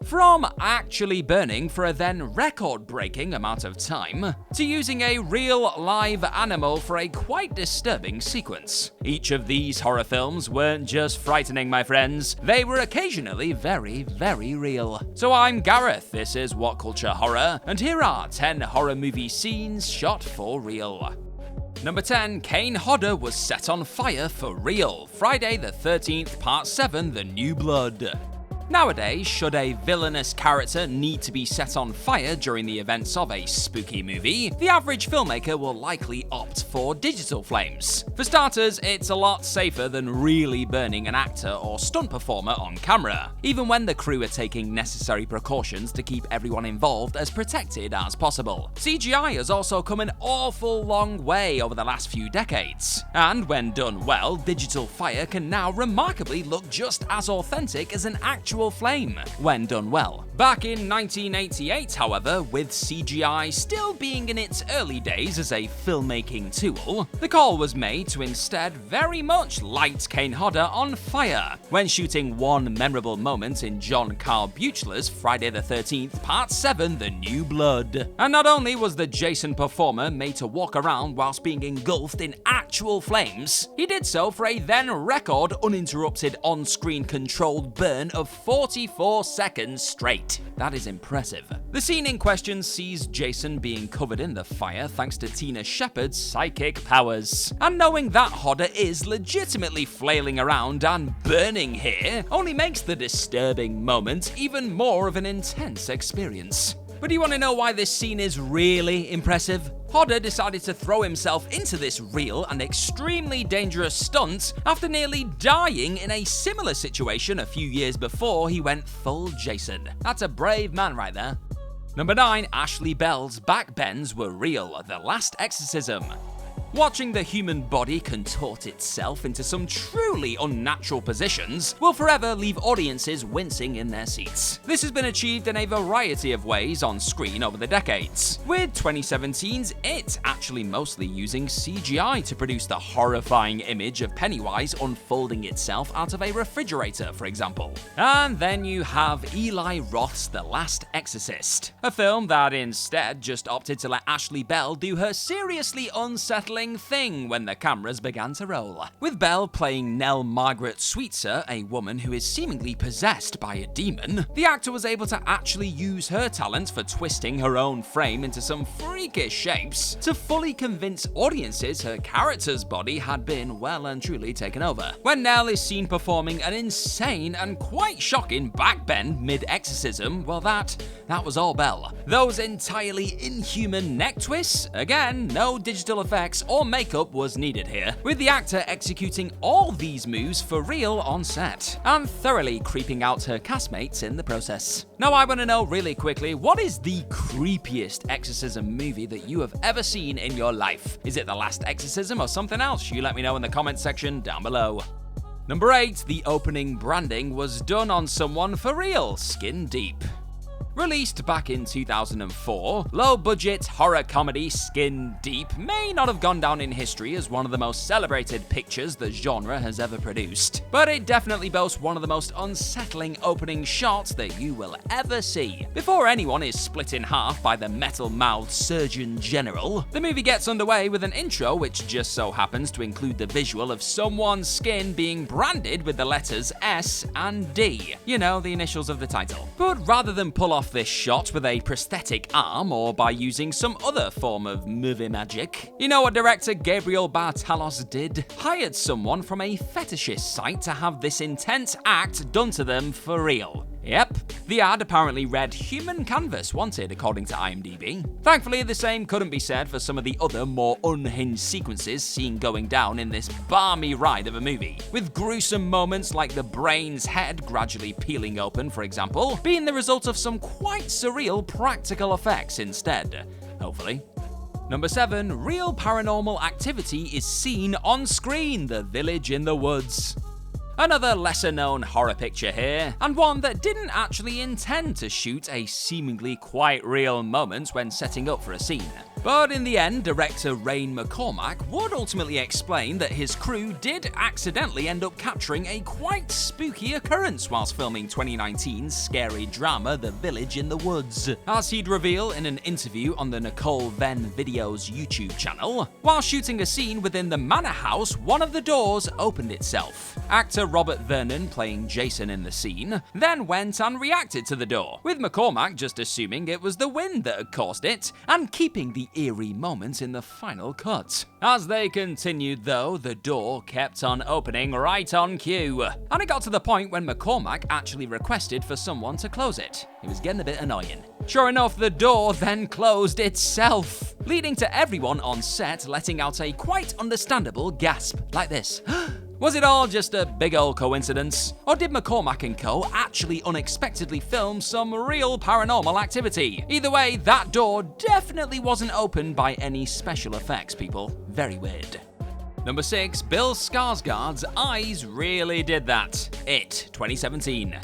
From actually burning for a then record-breaking amount of time, to using a real live animal for a quite disturbing sequence. Each of these horror films weren't just frightening, my friends, they were occasionally very, very real. So I'm Gareth, this is What Culture Horror, and here are 10 horror movie scenes shot for real. Number 10, Kane Hoda was set on fire for real. Friday the 13th, Part 7, The New Blood. Nowadays, should a villainous character need to be set on fire during the events of a spooky movie, the average filmmaker will likely opt for digital flames. For starters, it's a lot safer than really burning an actor or stunt performer on camera, even when the crew are taking necessary precautions to keep everyone involved as protected as possible. CGI has also come an awful long way over the last few decades, and when done well, digital fire can now remarkably look just as authentic as an actual flame when done well. Back in 1988, however, with CGI still being in its early days as a filmmaking tool, the call was made to instead very much light Kane Hoda on fire when shooting one memorable moment in John Carl Buechler's Friday the 13th, Part 7, The New Blood. And not only was the Jason performer made to walk around whilst being engulfed in actual flames, he did so for a then record uninterrupted on-screen controlled burn of 44 seconds straight. That is impressive. The scene in question sees Jason being covered in the fire thanks to Tina Shepard's psychic powers. And knowing that Hoda is legitimately flailing around and burning here only makes the disturbing moment even more of an intense experience. But do you want to know why this scene is really impressive? Hoda decided to throw himself into this real and extremely dangerous stunt after nearly dying in a similar situation a few years before he went full Jason. That's a brave man right there. Number 9, Ashley Bell's backbends were real. The Last Exorcism. Watching the human body contort itself into some truly unnatural positions will forever leave audiences wincing in their seats. This has been achieved in a variety of ways on screen over the decades, with 2017's It actually mostly using CGI to produce the horrifying image of Pennywise unfolding itself out of a refrigerator, for example. And then you have Eli Roth's The Last Exorcist, a film that instead just opted to let Ashley Bell do her seriously unsettling thing when the cameras began to roll. With Belle playing Nell Margaret Sweetser, a woman who is seemingly possessed by a demon, the actor was able to actually use her talent for twisting her own frame into some freakish shapes to fully convince audiences her character's body had been well and truly taken over. When Nell is seen performing an insane and quite shocking backbend mid-exorcism, well that was all Belle. Those entirely inhuman neck twists? Again, no digital effects or makeup was needed here, with the actor executing all these moves for real on set, and thoroughly creeping out her castmates in the process. Now I want to know really quickly, what is the creepiest exorcism movie that you have ever seen in your life? Is it The Last Exorcism or something else? You let me know in the comment section down below. Number 8, the opening branding was done on someone for real, skin deep. Released back in 2004, low-budget horror comedy Skin Deep may not have gone down in history as one of the most celebrated pictures the genre has ever produced, but it definitely boasts one of the most unsettling opening shots that you will ever see. Before anyone is split in half by the metal-mouthed Surgeon General, the movie gets underway with an intro which just so happens to include the visual of someone's skin being branded with the letters S and D, you know, the initials of the title. But rather than pull off this shot with a prosthetic arm or by using some other form of movie magic, you know what director Gabriel Bartalos did? Hired someone from a fetishist site to have this intense act done to them for real. Yep, the ad apparently read human canvas wanted according to IMDb. Thankfully, the same couldn't be said for some of the other more unhinged sequences seen going down in this balmy ride of a movie, with gruesome moments like the brain's head gradually peeling open, for example, being the result of some quite surreal practical effects instead, hopefully. Number 7, real paranormal activity is seen on screen, The Village in the Woods. Another lesser-known horror picture here, and one that didn't actually intend to shoot a seemingly quite real moment when setting up for a scene. But in the end, director Rain McCormack would ultimately explain that his crew did accidentally end up capturing a quite spooky occurrence whilst filming 2019's scary drama The Village in the Woods. As he'd reveal in an interview on the Nicole Venn Videos YouTube channel, while shooting a scene within the manor house, one of the doors opened itself. Actor Robert Vernon, playing Jason in the scene, then went and reacted to the door, with McCormack just assuming it was the wind that had caused it and keeping the eerie moment in the final cut. As they continued though, the door kept on opening right on cue, and it got to the point when McCormack actually requested for someone to close it. It was getting a bit annoying. Sure enough, the door then closed itself, leading to everyone on set letting out a quite understandable gasp like this. Was it all just a big old coincidence? Or did McCormack and co. actually unexpectedly film some real paranormal activity? Either way, that door definitely wasn't opened by any special effects, people. Very weird. Number 6, Bill Skarsgård's eyes really did that. It, 2017.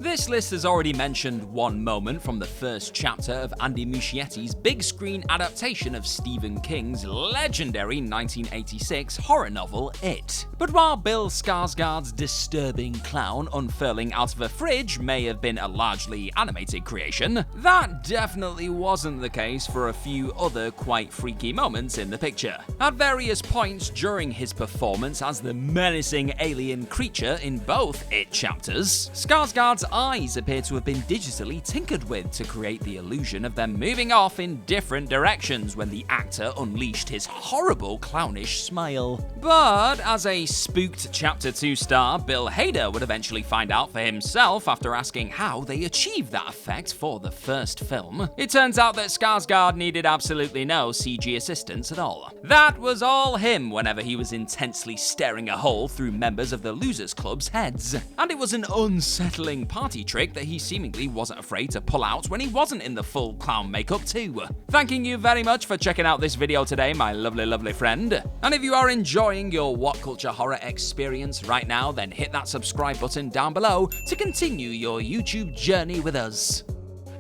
This list has already mentioned one moment from the first chapter of Andy Muschietti's big screen adaptation of Stephen King's legendary 1986 horror novel, It. But while Bill Skarsgård's disturbing clown unfurling out of a fridge may have been a largely animated creation, that definitely wasn't the case for a few other quite freaky moments in the picture. At various points during his performance as the menacing alien creature in both It chapters, Skarsgård's eyes appear to have been digitally tinkered with to create the illusion of them moving off in different directions when the actor unleashed his horrible clownish smile. But as a spooked Chapter 2 star, Bill Hader would eventually find out for himself after asking how they achieved that effect for the first film. It turns out that Skarsgård needed absolutely no CG assistance at all. That was all him whenever he was intensely staring a hole through members of the Losers Club's heads. And it was an unsettling party trick that he seemingly wasn't afraid to pull out when he wasn't in the full clown makeup too. Thanking you very much for checking out this video today, my lovely friend. And if you are enjoying your What Culture Horror experience right now, then hit that subscribe button down below to continue your YouTube journey with us.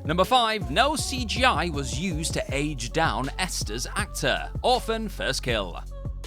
Number 5, no CGI was used to age down Esther's actor. Orphan First Kill.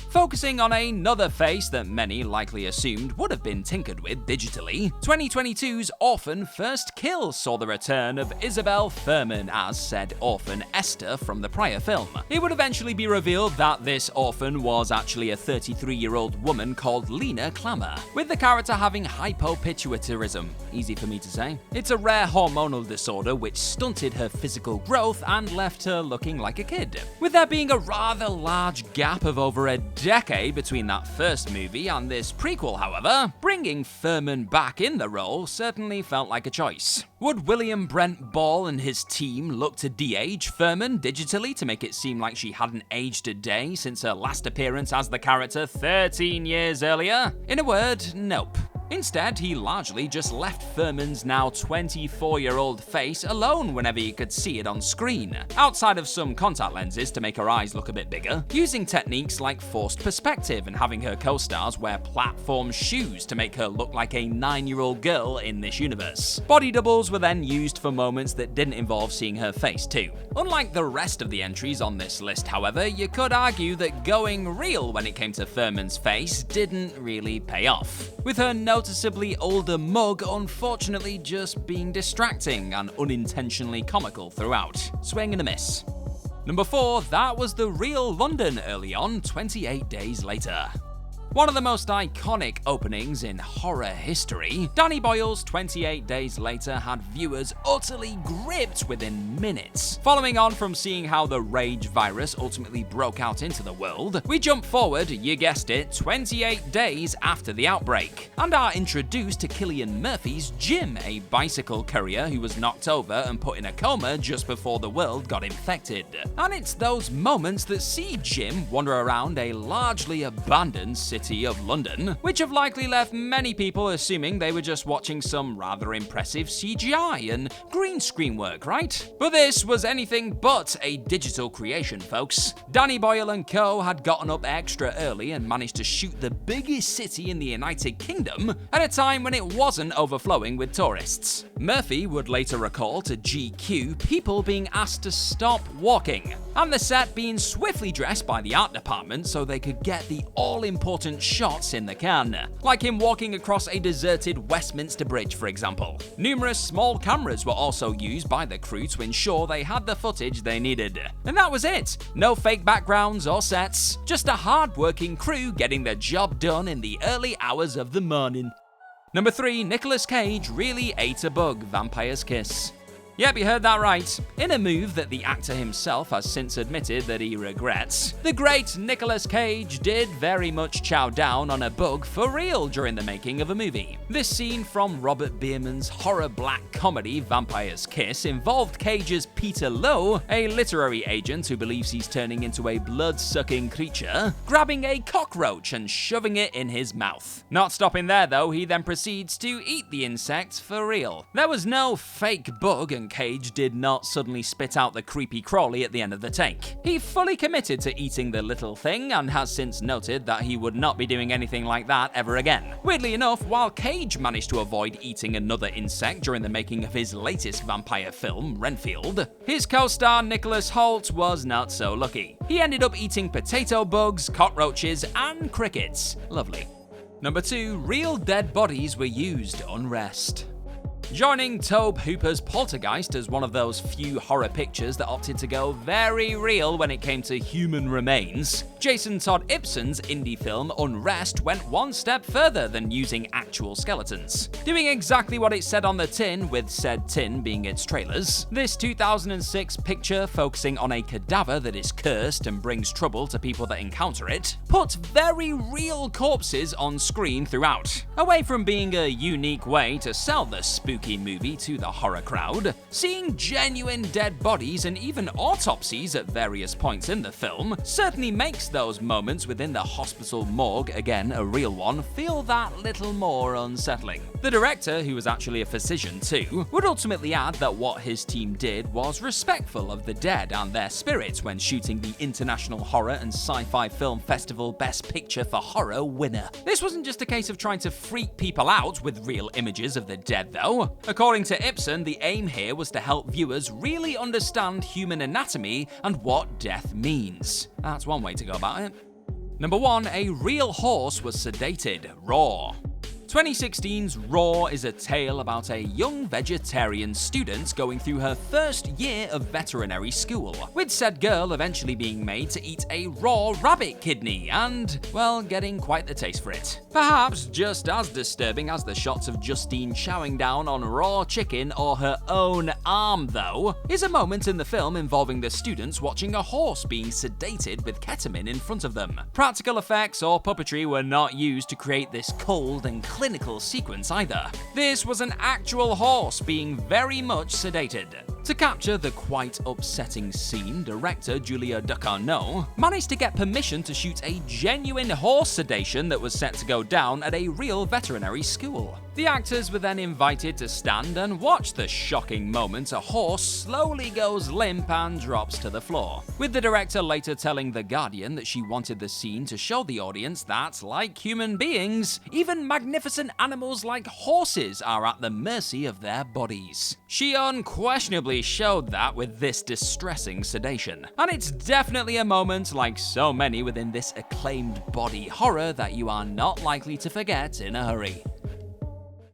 Focusing on another face that many likely assumed would have been tinkered with digitally, 2022's Orphan First Kill saw the return of Isabel Fuhrman as said Orphan Esther from the prior film. It would eventually be revealed that this orphan was actually a 33-year-old woman called Lena Klammer, with the character having hypopituitarism, easy for me to say. It's a rare hormonal disorder which stunted her physical growth and left her looking like a kid. With there being a rather large gap of over a decade between that first movie and this prequel, however, bringing Fuhrman back in the role certainly felt like a choice. Would William Brent Ball and his team look to de-age Fuhrman digitally to make it seem like she hadn't aged a day since her last appearance as the character 13 years earlier? In a word, nope. Instead, he largely just left Fuhrman's now 24-year-old face alone whenever you could see it on screen, outside of some contact lenses to make her eyes look a bit bigger, using techniques like forced perspective and having her co-stars wear platform shoes to make her look like a 9-year-old girl in this universe. Body doubles were then used for moments that didn't involve seeing her face too. Unlike the rest of the entries on this list, however, you could argue that going real when it came to Fuhrman's face didn't really pay off, with her noticeably older mug unfortunately just being distracting and unintentionally comical throughout. Swing and a miss. Number 4, that was the real London early on, 28 Days Later. One of the most iconic openings in horror history, Danny Boyle's 28 Days Later had viewers utterly gripped within minutes. Following on from seeing how the rage virus ultimately broke out into the world, we jump forward, you guessed it, 28 days after the outbreak, and are introduced to Cillian Murphy's Jim, a bicycle courier who was knocked over and put in a coma just before the world got infected. And it's those moments that see Jim wander around a largely abandoned city city of London, which have likely left many people assuming they were just watching some rather impressive CGI and green screen work, right? But this was anything but a digital creation, folks. Danny Boyle and co. had gotten up extra early and managed to shoot the biggest city in the United Kingdom at a time when it wasn't overflowing with tourists. Murphy would later recall to GQ people being asked to stop walking, and the set being swiftly dressed by the art department so they could get the all-important shots in the can, like him walking across a deserted Westminster Bridge, for example. Numerous small cameras were also used by the crew to ensure they had the footage they needed. And that was it. No fake backgrounds or sets, just a hard-working crew getting the job done in the early hours of the morning. Number 3, Nicolas Cage really ate a bug, Vampire's Kiss. Yep, you heard that right. In a move that the actor himself has since admitted that he regrets, the great Nicolas Cage did very much chow down on a bug for real during the making of a movie. This scene from Robert Bierman's horror black comedy Vampire's Kiss involved Cage's Peter Lowe, a literary agent who believes he's turning into a blood-sucking creature, grabbing a cockroach and shoving it in his mouth. Not stopping there though, he then proceeds to eat the insect for real. There was no fake bug, and Cage did not suddenly spit out the creepy crawly at the end of the take. He fully committed to eating the little thing and has since noted that he would not be doing anything like that ever again. Weirdly enough, while Cage managed to avoid eating another insect during the making of his latest vampire film, Renfield, his co-star Nicholas Hoult was not so lucky. He ended up eating potato bugs, cockroaches, and crickets. Lovely. Number 2, real dead bodies were used, Unrest. Joining Tobe Hooper's Poltergeist as one of those few horror pictures that opted to go very real when it came to human remains, Jason Todd Ibsen's indie film Unrest went one step further than using actual skeletons. Doing exactly what it said on the tin, with said tin being its trailers, this 2006 picture focusing on a cadaver that is cursed and brings trouble to people that encounter it, put very real corpses on screen throughout. Away from being a unique way to sell the spooky movie to the horror crowd, seeing genuine dead bodies and even autopsies at various points in the film certainly makes those moments within the hospital morgue, again a real one, feel that little more unsettling. The director, who was actually a physician too, would ultimately add that what his team did was respectful of the dead and their spirits when shooting the International Horror and Sci-Fi Film Festival Best Picture for Horror winner. This wasn't just a case of trying to freak people out with real images of the dead though. According to Ibsen, the aim here was to help viewers really understand human anatomy and what death means. That's one way to go about it. Number 1, a real horse was sedated, raw. 2016's Raw is a tale about a young vegetarian student going through her first year of veterinary school, with said girl eventually being made to eat a raw rabbit kidney and, well, getting quite the taste for it. Perhaps just as disturbing as the shots of Justine chowing down on raw chicken or her own arm, though, is a moment in the film involving the students watching a horse being sedated with ketamine in front of them. Practical effects or puppetry were not used to create this cold and clinical sequence either. This was an actual horse being very much sedated. To capture the quite upsetting scene, director Julia Ducournau managed to get permission to shoot a genuine horse sedation that was set to go down at a real veterinary school. The actors were then invited to stand and watch the shocking moment a horse slowly goes limp and drops to the floor, with the director later telling The Guardian that she wanted the scene to show the audience that, like human beings, even magnificent animals like horses are at the mercy of their bodies. She unquestionably showed that with this distressing sedation, and it's definitely a moment, like so many within this acclaimed body horror, that you are not likely to forget in a hurry.